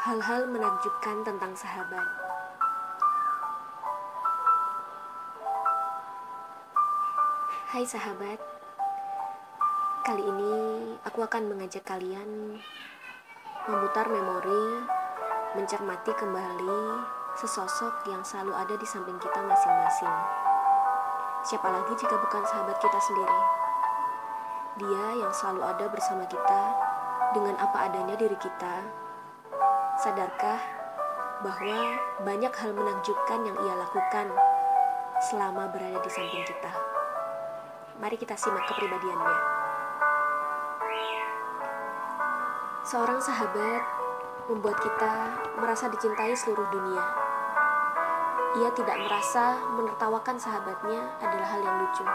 Hal-hal menakjubkan tentang sahabat. Hai sahabat, kali ini aku akan mengajak kalian memutar memori, mencermati kembali sesosok yang selalu ada di samping kita masing-masing. Siapa lagi jika bukan sahabat kita sendiri? Dia yang selalu ada bersama kita dengan apa adanya diri kita. Sadarkah bahwa banyak hal menakjubkan yang ia lakukan selama berada di samping kita? Mari kita simak kepribadiannya. Seorang sahabat membuat kita merasa dicintai seluruh dunia. Ia tidak merasa menertawakan sahabatnya adalah hal yang lucu.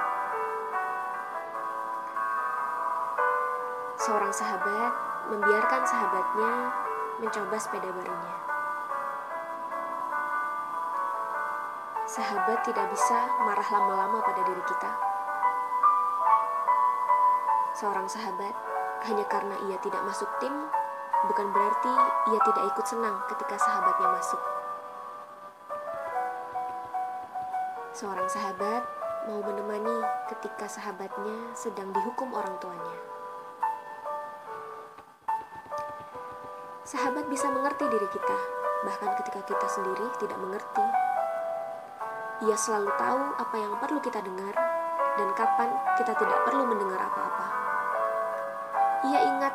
Seorang sahabat membiarkan sahabatnya mencoba sepeda barunya. Sahabat tidak bisa marah lama-lama pada diri kita. Seorang sahabat hanya karena ia tidak masuk tim, bukan berarti ia tidak ikut senang ketika sahabatnya masuk. Seorang sahabat mau menemani ketika sahabatnya sedang dihukum orang tuanya. Sahabat bisa mengerti diri kita, bahkan ketika kita sendiri tidak mengerti. Ia selalu tahu apa yang perlu kita dengar dan kapan kita tidak perlu mendengar apa-apa. Ia ingat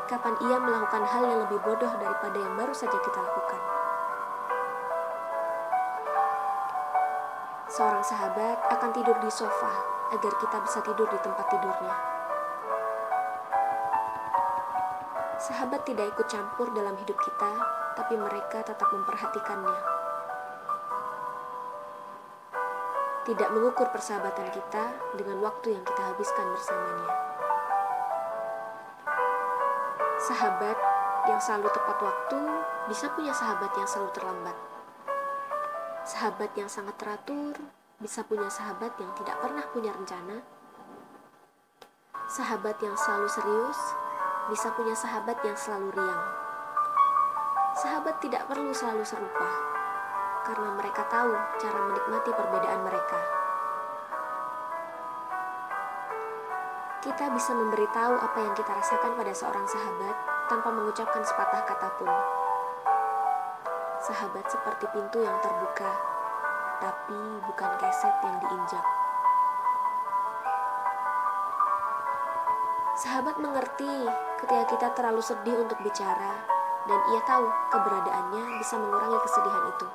kapan ia melakukan hal yang lebih bodoh daripada yang baru saja kita lakukan. Seorang sahabat akan tidur di sofa agar kita bisa tidur di tempat tidurnya. Sahabat tidak ikut campur dalam hidup kita, tapi mereka tetap memperhatikannya. Tidak mengukur persahabatan kita dengan waktu yang kita habiskan bersamanya. Sahabat yang selalu tepat waktu bisa punya sahabat yang selalu terlambat. Sahabat yang sangat teratur bisa punya sahabat yang tidak pernah punya rencana. Sahabat yang selalu serius bisa punya sahabat yang selalu riang. Sahabat tidak perlu selalu serupa, karena mereka tahu cara menikmati perbedaan mereka. Kita bisa memberitahu apa yang kita rasakan pada seorang sahabat tanpa mengucapkan sepatah kata pun. Sahabat seperti pintu yang terbuka, tapi bukan keset yang diinjak. Sahabat mengerti ketika kita terlalu sedih untuk bicara, dan ia tahu keberadaannya bisa mengurangi kesedihan itu.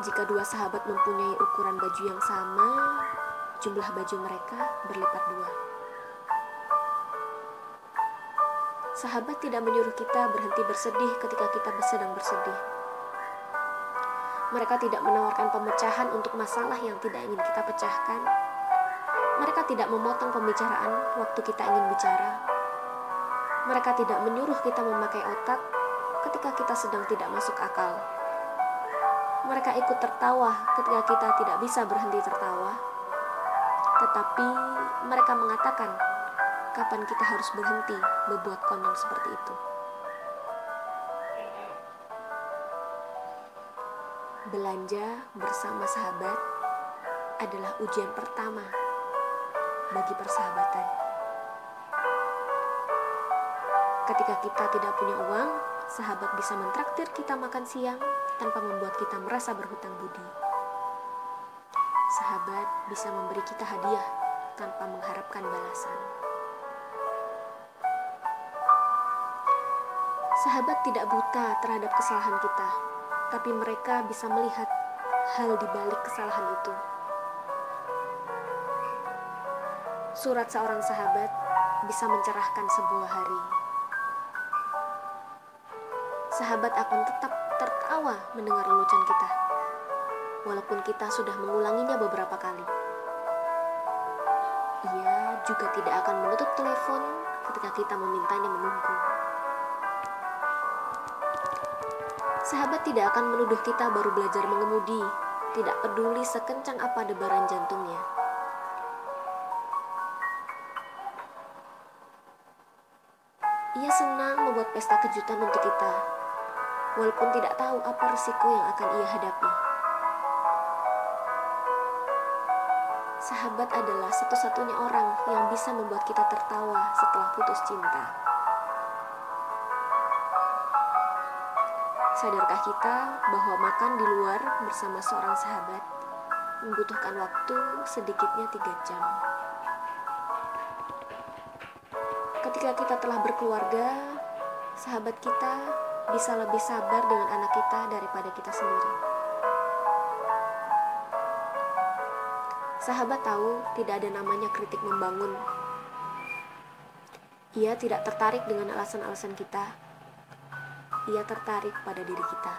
Jika dua sahabat mempunyai ukuran baju yang sama, jumlah baju mereka berlipat dua. Sahabat tidak menyuruh kita berhenti bersedih ketika kita sedang bersedih. Mereka tidak menawarkan pemecahan untuk masalah yang tidak ingin kita pecahkan. Mereka tidak memotong pembicaraan waktu kita ingin bicara. Mereka tidak menyuruh kita memakai otak ketika kita sedang tidak masuk akal. Mereka ikut tertawa ketika kita tidak bisa berhenti tertawa. Tetapi mereka mengatakan kapan kita harus berhenti berbuat konyol seperti itu. Belanja bersama sahabat adalah ujian pertama bagi persahabatan. Ketika kita tidak punya uang, sahabat bisa mentraktir kita makan siang tanpa membuat kita merasa berhutang budi. Sahabat bisa memberi kita hadiah tanpa mengharapkan balasan. Sahabat tidak buta terhadap kesalahan kita, tapi mereka bisa melihat hal di balik kesalahan itu. Surat seorang sahabat bisa mencerahkan sebuah hari. Sahabat akan tetap tertawa mendengar lelucon kita, walaupun kita sudah mengulanginya beberapa kali. Ia juga tidak akan menutup telepon ketika kita memintanya menunggu. Sahabat tidak akan menuduh kita baru belajar mengemudi, tidak peduli sekencang apa debaran jantungnya. Ia senang membuat pesta kejutan untuk kita, walaupun tidak tahu apa risiko yang akan ia hadapi. Sahabat adalah satu-satunya orang yang bisa membuat kita tertawa setelah putus cinta. Sadarkah kita bahwa makan di luar bersama seorang sahabat membutuhkan waktu sedikitnya 3 jam? Ketika kita telah berkeluarga, sahabat kita bisa lebih sabar dengan anak kita daripada kita sendiri. Sahabat tahu tidak ada namanya kritik membangun. Ia tidak tertarik dengan alasan-alasan kita. Ia tertarik pada diri kita.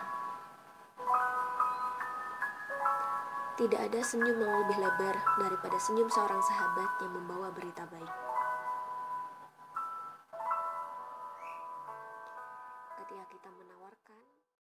Tidak ada senyum yang lebih lebar daripada senyum seorang sahabat yang membawa berita baik. Ketika kita menawarkan